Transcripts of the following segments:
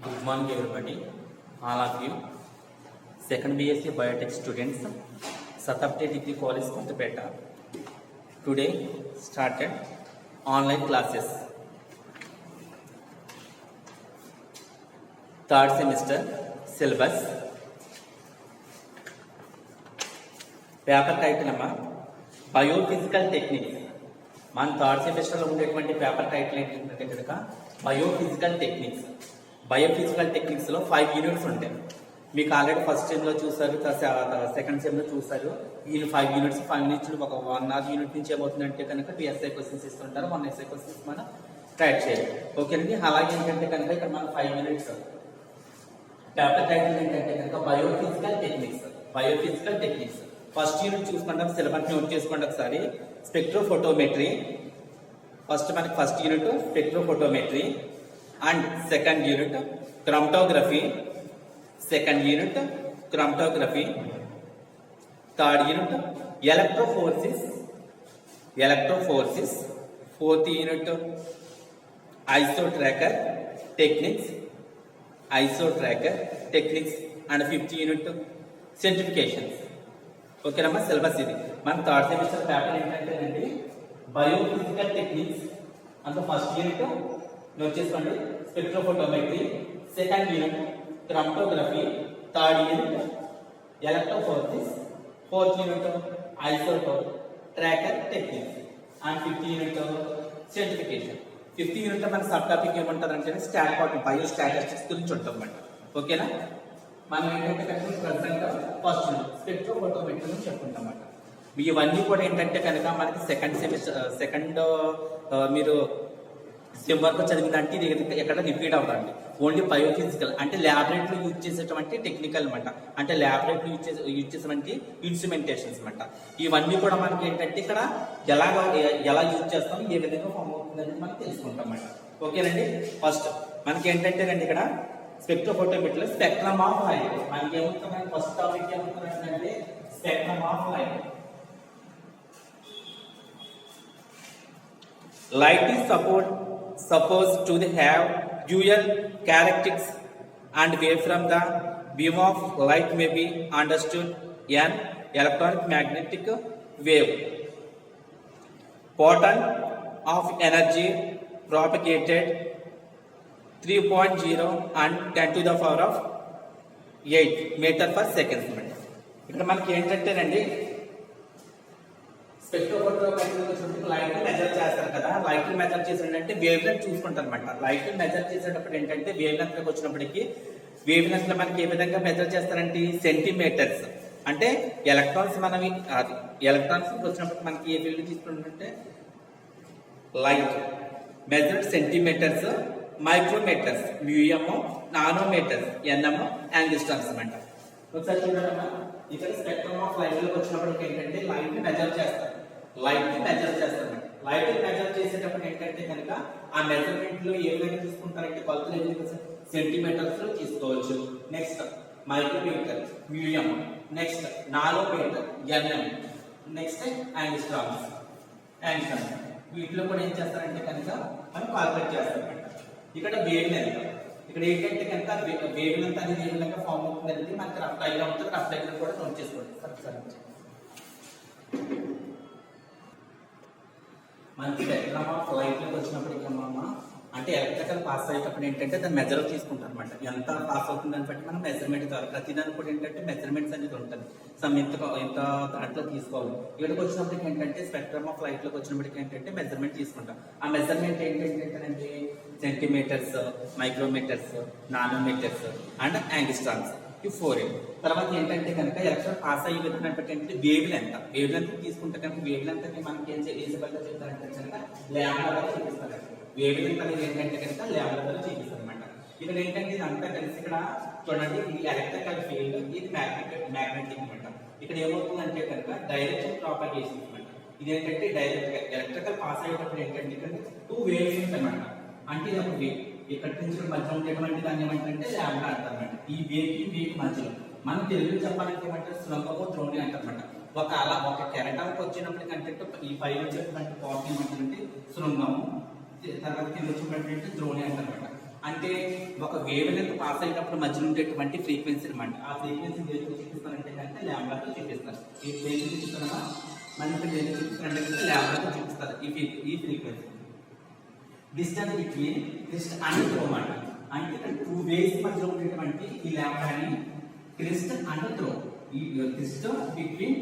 Good morning, everybody. All of you. Second BSc Biotech students, Satabte Degree College, Kottapeta. Today started online classes. Third semester syllabus. Paper title amma Biophysical Techniques. మన third సెమిస్టర్లో ఉండేటువంటి paper title ఏంటంటే కనుక biophysical techniques. Biophysical టెక్నిక్స్లో 5 units ఉంటాయి. మీకు already first సెమ్లో చూసారు, second సెమ్లో చూసారు. ఈ 5 యూనిట్స్ ఒక 1 hour యూనిట్ నుంచి ఏమవుతుందంటే కనుక 2 SI క్వశ్చన్స్ ఇస్తుంటారు. 1 SI క్వశ్చన్స్ మనం టైప్ చేయాలి. ఓకేనండి. అలాగే ఏంటంటే కనుక ఇక్కడ మన 5 యూనిట్స్ పేపర్ టైటిల్ ఏంటంటే కనుక బయోఫిజికల్ టెక్నిక్స్. ఫస్ట్ యూనిట్ చూసుకుంటాం, సిలబస్ నోట్ చేసుకోండి ఒకసారి. Spectrophotometry. First unit spectrophotometry and second unit chromatography. Third unit electrophoresis. Fourth unit isotracer techniques and fifth unit centrifugations. ఓకేనమ్మా. సిలబస్ ఇది. మన థర్డ్ సెమిస్టర్ పేపర్ ఏంటంటే అండి బయోఫిజికల్ టెక్నిక్స్. అంత first unit note చేసుకోండి spectrophotometry, second unit chromatography, third unit electrophoresis, fourth unit isotracer techniques and fifth unit centrifugation. Fifth unit మన sub topic ఏమంటారు అంటే బయోస్టాటిస్టిక్స్ గురించి ఉంటుంది. ఓకేనా. మనం ఏంటంటే కనుక ప్రజెంట్ ఫస్ట్ స్పెక్ట్రోఫోటోమెట్రీ అని చెప్పుకుంటాం. ఇవన్నీ కూడా ఏంటంటే కనుక మనకి సెకండ్ మీరు సెమ్ వరకు చదివిందంటే ఇది ఎక్కడ రిపీట్ అవుతుంది. ఓన్లీ బయోఫిజికల్ అంటే ల్యాబొరేటరీలో యూజ్ చేసేటువంటి టెక్నికల్ అనమాట. అంటే ల్యాబొరేటరీలో యూజ్ చేసేటువంటి ఇన్స్ట్రుమెంటేషన్స్ అనమాట. ఇవన్నీ కూడా మనకి ఏంటంటే ఇక్కడ ఎలా యూజ్ చేస్తాం, ఏ విధంగా ఫామ్ అవుతుందని మనం తెలుసుకుంటాం అన్నమాట. ఓకేనండి. ఫస్ట్ మనకి ఏంటంటే రండి ఇక్కడ స్పెక్ట్రోఫోటోమెట్రీలో స్పెక్ట్రమ్ ఆఫ్ లైట్. మనకి ఏమవుతుందంటే ఫస్ట్ టాపిక్ ఏమవుతుందంటే spectrum of light. Light is supposed to have dual characteristics, and wave from the beam of light may be understood an electronic magnetic wave. Photon of energy propagated 3.0 and 10 to the power of 8 meter per second. ఇక్కడ మనకి ఏంటంటేనండి spectrophotometry light measure చేస్తారు కదా. Light measure చేసేటంటే wave length చూసుకుంటారు అనమాట. Light measure చేసేటప్పుడు ఏంటంటే wave length వచ్చినప్పటికీ వేవ్ లెంత్ లో మనకి ఏ విధంగా మెజర్ చేస్తారంటే సెంటీమీటర్స్. అంటే ఎలక్ట్రాన్స్ వచ్చినప్పుడు మనకి ఏ వేవ్ తీసుకుంటే light measured centimetres, micrometres, మ్యూఎం, nanometres, NM, యాంగిస్ట్రామ్స్ అనమాట. ఒకసారి చూడండి. ఇక్కడ స్పెక్ట్రమ్ ఆఫ్ లైట్ లోకి వచ్చినప్పటికి ఏంటంటే లైట్ మెజర్ చేస్తారు. లైట్ మెజర్ చేసేటప్పుడు ఏంటంటే కనుక ఆ మెజర్మెంట్ లో ఏ విధంగా తీసుకుంటారంటే కొలతలు సెంటీమీటర్స్ లో తీసుకోవచ్చు. Next micrometer, మ్యూఎం, next nanometre, NM, next యాంగిస్ట్రామ్స్. వీటిలో కూడా ఏం చేస్తారంటే కనుక మనం కాల్కులేట్ చేస్తారన్నమాట. ఇక్కడ వేవ్ లెంత్. ఇక్కడ ఏంటంటే కనుక వేవ్ లెంత్ అనేది ఏ విధంగా ఫామ్ అవుతుంది మనకి రఫ్ డయాగ్రామ్ ఉంటుంది. రఫ్ డయాగ్రామ్ కూడా నోట్ చేసుకోండి. మనకి స్పెక్ట్రమ్ ఆఫ్ లైట్ లోకి వచ్చినప్పటికీ అమ్మా అంటే ఎలక్ట్రికల్ పాస్ అయ్యేటప్పుడు ఏంటంటే దాన్ని మెజర్ తీసుకుంటారు అనమాట. ఎంత పాస్ అవుతుందని బట్టి మనం మెజర్మెంట్ ద్వారా ప్రతిదానికి కూడా ఏంటంటే మెజర్మెంట్స్ అనేది ఉంటుంది. ఎంత దాంట్లో తీసుకోవాలి. ఇక్కడికి వచ్చినప్పటికి ఏంటంటే స్పెక్ట్రమ్ ఆఫ్ లైట్ లోకి వచ్చినప్పటికి ఏంటంటే మెజర్మెంట్ తీసుకుంటాం. ఆ మెజర్మెంట్ ఏంటంటే సెంటీమీటర్స్, మైక్రోమీటర్స్, నానోమీటర్స్ అండ్ యాంగిస్ట్రామ్స్. ఈ 4. తర్వాత ఏంటంటే కనుక ఎలక్ట్రాన్ పాస్ అయ్యే విధానం ఏంటంటే వేవ్ లెంత్ తీసుకుంటే కనుక వేవ్ లెంత్ మనకి ఏం చేయాలంటే చెప్తారంటే కనుక ల్యాండా చూపిస్తారు. వేవ్ లెంత్ అనేది ఏంటంటే కనుక ల్యాండా చూపిస్తారు అనమాట. ఇక్కడ ఏంటంటే ఇదంతా కలిసి ఇక్కడ చూడండి. ఇది ఎలక్ట్రికల్ ఫీల్డ్, ఇది మ్యాగ్నెటిక్ అనమాట. ఇక్కడ ఏమవుతుందంటే కనుక డైరెక్షన్ ప్రాపగేషన్ అనమాట. ఇది ఏంటంటే ఎలక్ట్రికల్ పాస్ అయ్యేటప్పుడు ఏంటంటే ఇక్కడ 2 వేవ్స్ అనమాట. అంటే ఇది ఒక వేవ్. ఇక్కడ నుంచి మధ్య ఉండేటువంటి దాన్ని ఏమంటారంటే ల్యాండా అంటారన్నమాట. ఈ వేవ్ మధ్యలో మనం తెలుగులో చెప్పాలంటే ఏమంటారు శృంగము, ద్రోణి అంటారన్నమాట. ఒక కెరటానికి వచ్చినప్పటికీ అంటే ఈ పైన వచ్చేటువంటి పార్ట్ ఏమంటారంటే శృంగము, తర్వాత కింద వచ్చినటువంటి ద్రోణి అంటారన్నమాట. అంటే ఒక వేవ్ లెంత్ పాస్ అయ్యేటప్పుడు మధ్యలో ఉండేటువంటి ఫ్రీక్వెన్సీ అనమాట. ఆ ఫ్రీక్వెన్సీ దేనితో చూపిస్తానంటే కనుక లాంబ్డాతో చూపిస్తారు. ఈ దేనితో చూపిస్తారా మళ్ళీ ఇక్కడ దేనితో చూపిస్తారంటే కనుక లాంబ్డాతో చూపిస్తారు ఈ frequency. Distance between Christ and throw అన్నమాట. అంటే ఇక్కడ 2 వేవ్స్ మధ్యలో ఉండేటువంటి ఈ లాంబ్డాని క్రిస్ట్ అండ్ త్రో, ఈ క్రిస్ట్ బిట్వీన్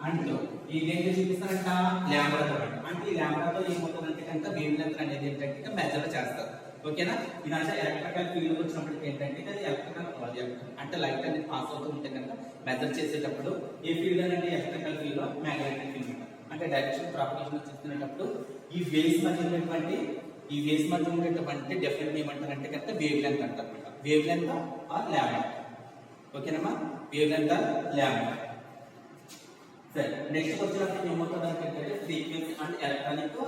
అండ్ త్రో ఈ దేనితో చూపిస్తారంట లాంబ్డాతో. అంటే ఈ లాంబ్డాతో ఏమవుతుందంటే కనుక వేవ్ లెంత్ అనేది ఏంటంటే మెజర్ చేస్తారు. ఓకేనా? ఇదంతా ఎలక్ట్రికల్ ఫీల్డ్ వచ్చినప్పటికి ఏంటంటే అది ఎలక్ట్రికల్ అంటే లైట్ అనేది పాస్ అవుతూ ఉంటే కనుక మెజర్ చేసేటప్పుడు ఈ ఫీల్డ్ అనేది ఎలక్ట్రికల్ ఫీల్డ్ మ్యాగ్నెటిక్ ఫీల్డ్ అంటే డైరెక్షన్ ప్రాపగేషన్ చూస్తున్నప్పుడు ఈ వేవ్స్ మధ్య ఉండేటువంటి డెఫినెట్ ఏమంటారంటే కనుక వేవ్ లెంత్ అంటారు. Wavelength or lambda. ఓకేనమ్మా? Wavelength or lambda. సరే, నెక్స్ట్ వచ్చినప్పుడు ఏమవుతుందంటే ఫ్రీక్వెన్సీ అండ్ ఎలక్ట్రానిక్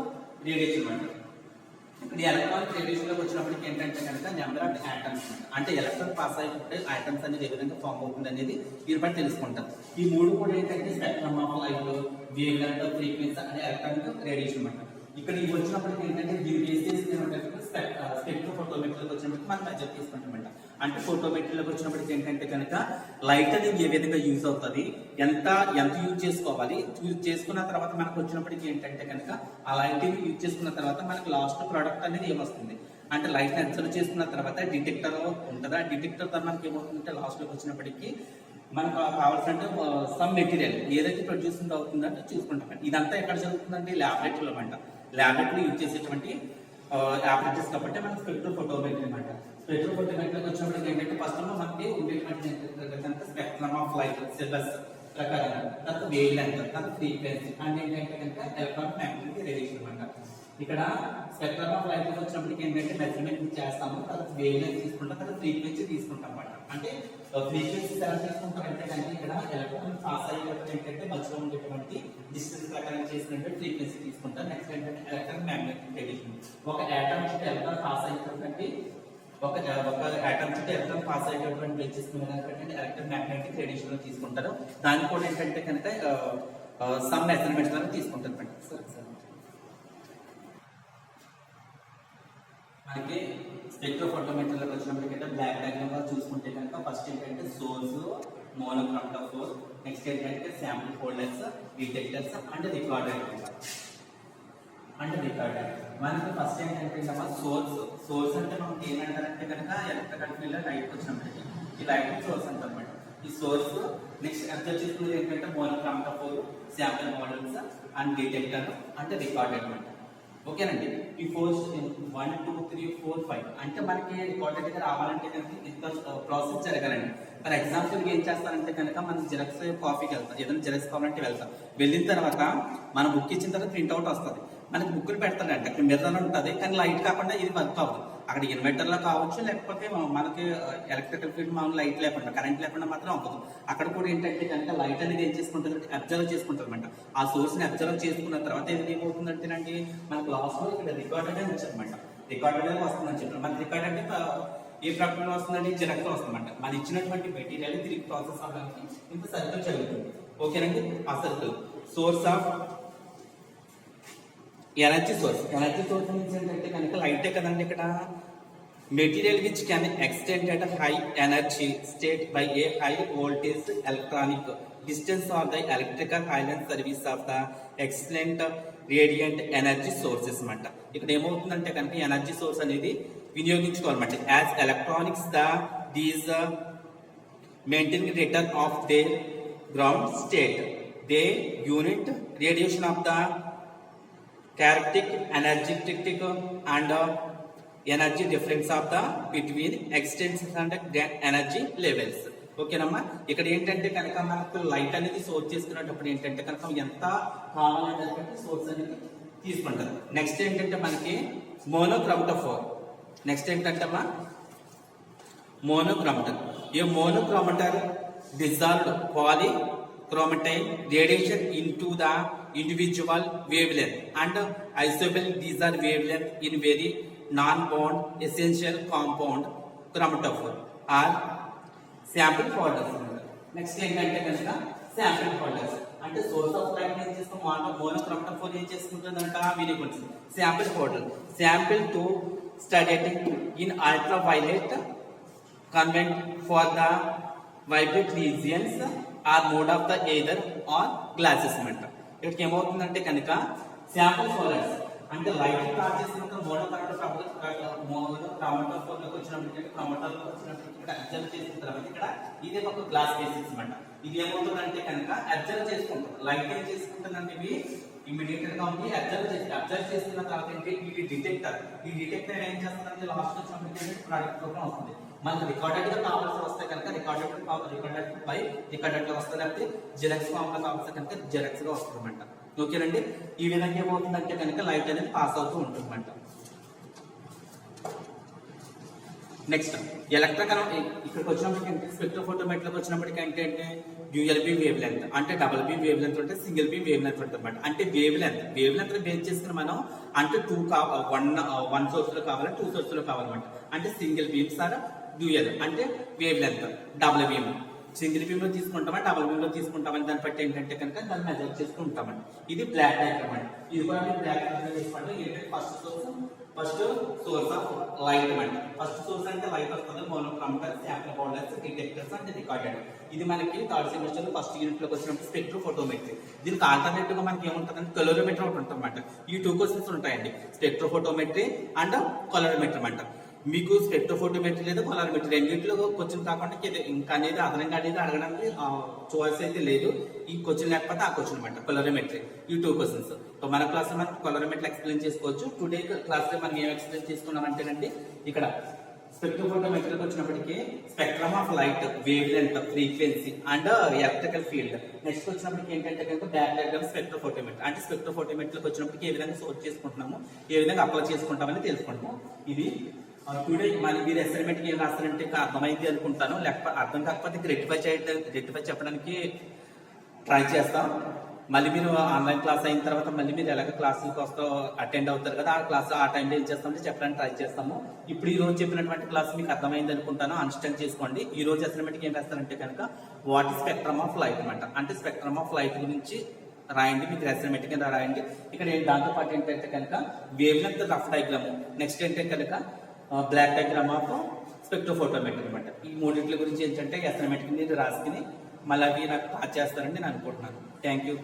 రేడియేషన్ అంటారు. ఇప్పుడు ఎలక్ట్రానిక్ రేడియేషన్ లోకి వచ్చినప్పటికి ఏంటంటే కనుక నెంబర్ ఆఫ్ ఆటమ్స్ అంటే ఎలక్ట్రాన్ పాస్ అయినప్పుడు ఆటమ్స్ అనేది ఏ విధంగా ఫామ్ అవుతుంది అనేది మీరు బట్టి తెలుసుకుంటారు. ఈ మూడు కూడా ఏంటంటే spectrum of light, wave length, frequency అనే ఎలక్ట్రానిక్ రేడియేషన్ అంటారు. ఇక్కడ ఇవి వచ్చినప్పటికి ఏంటంటే దీన్ని బేస్ చేసి స్పెక్ట్రోఫోటోమెట్రీలోకి వచ్చినప్పటికి మనం మెజర్ తీసుకుంటామంట. అంటే ఫోటోమెట్రీలోకి వచ్చినప్పటికి ఏంటంటే కనుక లైట్ అనేది ఏ విధంగా యూజ్ అవుతుంది, ఎంత యూజ్ చేసుకోవాలి, యూజ్ చేసుకున్న తర్వాత మనకు వచ్చినప్పటికి ఏంటంటే కనుక ఆ లైట్ యూజ్ చేసుకున్న తర్వాత మనకు లాస్ట్ ప్రోడక్ట్ అనేది ఏమొస్తుంది అంటే లైట్ అబ్జర్వ్ చేసుకున్న తర్వాత డిటెక్టర్ ఉంటుందా, డిటెక్టర్ తర్వాత మనకి ఏమవుతుందంటే లాస్ట్ లోకి వచ్చినప్పటికీ మనకు కావాల్సిన సమ్ మెటీరియల్ ఏదైతే ప్రొడ్యూసింగ్ అవుతుందంటే చూసుకుంటాం. ఇదంతా ఎక్కడ జరుగుతుందంటే ల్యాబొరేటరీలో అనమాట. ల్యాబొరేటరీ యూజ్ చేసేటువంటి ఆపరేటర్స్ కాబట్టి మనకి స్పెక్ట్రోఫోటోమెట్రీ అనమాట. స్పెక్ట్రోఫోటోమెట్రీకి వచ్చినప్పటికి ఏంటంటే ఫస్ట్ మనకి ఉండేటువంటి స్పెక్ట్రమ్ ఆఫ్ లైట్ సిలబస్ ప్రకారం తర్వాత వేవ్ లెంత్ తర్వాత ఫ్రీక్వెన్సీ అండ్ ఏంటంటే కనుక ఎలక్ట్రానిక్ మ్యాగ్నెటిక్ రేడియేషన్ అనమాట. ఇక్కడ స్పెక్ట్రమ్ ఆఫ్ లైట్ వచ్చినప్పటికి ఏంటంటే మెజర్మెంట్ చేస్తాము, తర్వాత వేవ్ లెంత్ తీసుకుంటాం, తర్వాత ఫ్రీక్వెన్సీ తీసుకుంటాం అనమాట. అంటే ఫ్రీక్వెన్సీ ఎలా తీసుకుంటారంటే కనుక ఇక్కడ ఎలక్ట్రాన్ పాస్ అయ్యేటప్పుడు ఏంటంటే మధ్యలో ఉండేటువంటి డిస్టెన్స్ ప్రకారం చేసినటువంటి ఫ్రీక్వెన్సీ తీసుకుంటారు. నెక్స్ట్ ఏంటంటే ఎలక్ట్రానిక్ మ్యాగ్నెటిక్ రేడియేషన్. ఒక ఆటమ్ చుట్టూ ఎలక్ట్రాన్ పాస్ అయ్యేటటువంటి ఒక ఆటమ్ చుట్టూ ఎలక్ట్రాన్ పాస్ అయ్యేటటువంటి ఎలక్ట్రానిక్ మ్యాగ్నెటిక్ రేడియేషన్ లో తీసుకుంటారు. దాన్ని కూడా ఏంటంటే కనుక సమ్ మెజర్మెంట్స్ ద్వారా తీసుకుంటారు. మనకి స్పెక్ట్రోఫోటోమెట్రీలోకి వచ్చినప్పటికైతే బ్లాక్ డయాగ్రామ్ గా చూసుకుంటే కనుక ఫస్ట్ ఏంటంటే సోర్స్, మోనోక్రోమటోఫోర్, నెక్స్ట్ ఏంటంటే sample folders, detectors and recorder మనకి ఫస్ట్ ఏంటంటే సోర్స్ అంటే మనకి ఏమంటారంటే కనుక ఎలక్ట్రికల్ ఫీల్డ్ లైట్ వచ్చినప్పటికీ ఈ లైట్ సోర్స్ అంటారు అన్నమాట. ఈ సోర్స్ నెక్స్ట్ అబ్జర్వ్ చేసుకునేది ఏంటంటే మోనోక్రోమటోఫోర్, శాంపుల్ మోడల్స్ అండ్ డిటెక్టర్ అంటే రికార్డర్ అనమాట. ఓకేనండి? ఈ 4 1 2 3 4 5 అంటే మనకి రికార్డెడ్ గా రావాలంటే కనుక ఇంత ప్రాసెస్ జరగాలండి. ఫర్ ఎగ్జాంపుల్ ఏం చేస్తారంటే కనుక మనం జిరాక్స్ కాపీకి వెళ్తాం, ఏదైనా జిరాక్స్ కావాలంటే వెళ్తాం. వెళ్ళిన తర్వాత మన బుక్ ఇచ్చిన తర్వాత ప్రింట్అవుట్ వస్తుంది, మనకి బుక్లు పెడతాడంటే అక్కడ మిర్రర్ ఉంటుంది కానీ లైట్ కాకుండా ఇది వర్క్ అవ్వదు. అక్కడ ఇన్వర్టర్ లో కావచ్చు, లేకపోతే మనకి ఎలక్ట్రికల్ ఫీల్డ్ మామూలు లైట్ లేకుండా కరెంట్ లేకుండా మాత్రం అవ్వదు. అక్కడ కూడా ఏంటంటే కనుక లైట్ అనేది ఏం చేసుకుంటుంది అబ్జర్వ్ చేసుకుంటుంది అనమాట. ఆ సోర్స్ ని అబ్జర్వ్ చేసుకున్న తర్వాత ఏమవుతుందంటేనండి మనకు లాస్ట్ లో ఇక్కడ రికార్డెడ్ అని వచ్చారనమాట. రికార్డెడ్ వస్తుందని చెప్పారు. మనకి రికార్డ్ అంటే ఏ ప్రకటన వస్తుందండి జిరాక్స్ వస్తుందన్నమాట. మన ఇచ్చినటువంటి మెటీరియల్ తిరిగి ప్రాసెస్ అవ్వడానికి ఇంత సర్కిల్ జరుగుతుంది. ఓకేనండి? ఆ circle source of energy source means ఏంటంటే కనుక లైటే కదండి. ఇక్కడ material which can extend at high energy state by a high voltage electronic distance of the electrical high lens service of the excellent radiant energy sources అన్నమాట. ఇక్కడ ఏమవుతుందంటే కనుక energy source అనేది వినియోగించుకోవాలన్నమాట. As electronics these maintain return of the ground state the unit radiation of the characteristic, energetic and energy difference of the between extensions and energy levels. ఓకేనమ్మా? ఇక్కడ ఏంటంటే కనుక మనకు లైట్ అనేది సోర్స్ చేసుకునేటప్పుడు ఏంటంటే కనుక ఎంత కావాలంటే సోర్స్ అనేది తీసుకుంటారు. నెక్స్ట్ ఏంటంటే మనకి మోనోక్రోమటోఫోర్. నెక్స్ట్ ఏంటంటే మోనోక్రోమటర్. ఏ మోనోక్రోమటర్ dissolved polychromatic radiation into the individual wavelength and isobel. These are wavelength in very non-bond essential compound chromatophore or sample folders. Next ఏంటంటే కనుక శాంపిల్ ఫోల్డర్స్ అంటే సోర్స్ ఆఫ్ లైట్ ఏం చేస్తాం మోనోక్రోమటోఫోర్ ఏం చేసుకుంటుందంట వినియోగించుకుంటుంది. Sample folder sample to studied in ultraviolet convent for the vibrant regions are mode of the either or glasses అంట. ఇక్కడికి ఏమవుతుందంటే కనుక శాంపుల్ సోలర్స్ అంటే లైట్ కాల్ చేసినప్పుడు మోడో క్రోమాటోఫోర్లోకి వచ్చినప్పుడు క్రోమాటోలోకి వచ్చినప్పుడు ఇక్కడ అబ్జర్వ్ చేసిన తర్వాత ఇక్కడ ఇదే ఒక గ్లాస్ బేసిక్స్ అనమాట. ఇది ఏమవుతుందంటే కనుక అబ్జర్వ్ చేసుకుంటాం. లైట్ ఏం చేసుకుంటుందంటే ఇవి ఇమీడియట్ గా ఉంది అబ్జర్వ్ చేసుకున్న తర్వాత ఏంటి ఇది డిటెక్టర్. ఈ డిటెక్టర్ ఏం చేస్తుందంటే లాస్ట్ వచ్చినప్పుడు ప్రోడక్ట్ ప్రోగ్రామ్ వస్తుంది. మనకు రికార్డెడ్ గా కావాల్సి వస్తే కనుక రికార్డెడ్ గా వస్తుంది, లేకపోతే జిరాక్స్ ఫామ్ లో కావాల్సి కనుక జిరాక్స్ గా వస్తుంది అనమాట. ఓకేనండి, ఈ విధంగా ఏమవుతుందంటే కనుక లైట్ అనేది పాస్ అవుతూ ఉంటుందన్నమాట. నెక్స్ట్ ఎలక్ట్రికల్ ఇక్కడికి వచ్చినప్పటికి స్పెక్ట్రోఫోటోమెట్రీకి వచ్చినప్పటికి ఏంటంటే డ్యూయల్ బీమ్ వేవ్ లెంత్ అంటే డబుల్ బీమ్ వేవ్ లెంత్ ఉంటుంది, సింగిల్ బీమ్ వేవ్ లెంత్ ఉంటుంది అనమాట. అంటే వేవ్ లెంత్ బేస్ చేసుకుని మనం అంటే వన్ సోర్స్ లో కావాలి, 2 సోర్స్ లో కావాలన్నమాట. అంటే సింగిల్ బీమ్ సార్ డ్యూయల్ అంటే wavelength, double beam single beam లో తీసుకుంటామా డబుల్ బీమ్ లో తీసుకుంటామని దాన్ని బట్టి ఏంటంటే కనుక దాన్ని మెజర్ చేసుకుంటామండి. ఇది బ్లాక్ డయాగ్రామ్ అండి. ఇది కూడా మీరు బ్లాక్ డయాగ్రామ్ చేసుకోండి. ఏంటంటే ఫస్ట్ సోర్స్ ఆఫ్ లైట్ అండి. ఫస్ట్ సోర్స్ అంటే లైట్ వస్తుంది, మోనోక్రోమాటర్స్, శాంపుల్ హోల్డర్స్, డిటెక్టర్స్ అంటే రికార్డెడ్. ఇది మనకి థర్డ్ సెమిస్టర్ ఫస్ట్ యూనిట్ లోకి వచ్చినప్పుడు స్పెక్ట్రోఫోటోమెట్రీ. దీనికి ఆల్టర్నేటివ్ గా మనకి ఏముంటుందంటే కలోరోమెట్రీ ఒకటి ఉంటుంది అనమాట. ఈ 2 క్వశ్చన్స్ ఉంటాయండి, స్పెక్ట్రోఫోటోమెట్రీ అండ్ కలోరోమెట్రీ అనమాట. మీకు స్పెక్ట్రోఫోటోమెట్రీ లేదా కలరోమెట్రీ రెండింటిలో క్వశ్చన్ కాకుండా ఇంకా అనేది అదనంగా అనేది అడగడానికి చాయిస్ అయితే లేదు. ఈ క్వశ్చన్ లేకపోతే ఆ క్వశ్చన్ అనమాట కలరోమెట్రీ. ఈ 2 క్వశ్చన్స్ మన క్లాస్ లో మనం కలరోమెట్రీ ఎక్స్ప్లెయిన్ చేసుకోవచ్చు. టుడే క్లాస్ లో మనం ఏం ఎక్స్ప్లెయిన్ చేసుకున్నామంటేనండి ఇక్కడ స్పెక్ట్రోఫోటోమెట్రీకి వచ్చినప్పటికీ spectrum of light, wave length, frequency and electrical field. Next వచ్చినప్పటికి ఏంటంటే కనుక బ్లాక్ డయాగ్రామ్ స్పెక్ట్రోఫోటోమెట్రీ. అంటే స్పెక్ట్రోఫోటోమెట్రీకి వచ్చినప్పటికి ఏ విధంగా సోర్స్ చేసుకుంటున్నాము, ఏ విధంగా అప్లై చేసుకుంటామని తెలుసుకుంటాము. ఇది టుడే మీరు అసైన్మెంట్ కి ఏం రాస్తారంటే అర్థమైంది అనుకుంటాను. లేకపోతే అర్థం కాకపోతే రెక్టిఫై చెప్పడానికి ట్రై చేస్తాం. మళ్ళీ మీరు ఆన్లైన్ క్లాస్ అయిన తర్వాత మళ్ళీ మీరు ఎలాగ క్లాసులకు అటెండ్ అవుతారు కదా, ఆ టైంలో ఏం చేస్తామంటే చెప్పడానికి ట్రై చేస్తాము. ఇప్పుడు ఈ రోజు చెప్పినటువంటి క్లాస్ మీకు అర్థమైంది అనుకుంటాను, అండర్స్టాండ్ చేసుకోండి. ఈ రోజు అసైన్మెంట్ ఏం రాస్తారంటే కనుక what is spectrum of light అనమాట. అంటే స్పెక్ట్రమ్ ఆఫ్ లైట్ గురించి రాయండి, మీకు అసైన్మెంట్ కింద రాయండి. ఇక్కడ దాంతో పాటు ఏంటంటే కనుక wave length rough diagram, next ఏంటంటే కనుక బ్లాక్ డయాగ్రామ్ ఆఫ్ స్పెక్ట్రోఫోటోమెట్రీ అనమాట. ఈ మూడింటి గురించి ఏంటంటే అసైన్మెంట్ కింద రాసుకుని మళ్ళీ అవి నాకు పాస్ చేస్తారని నేను అనుకుంటున్నాను. Thank you.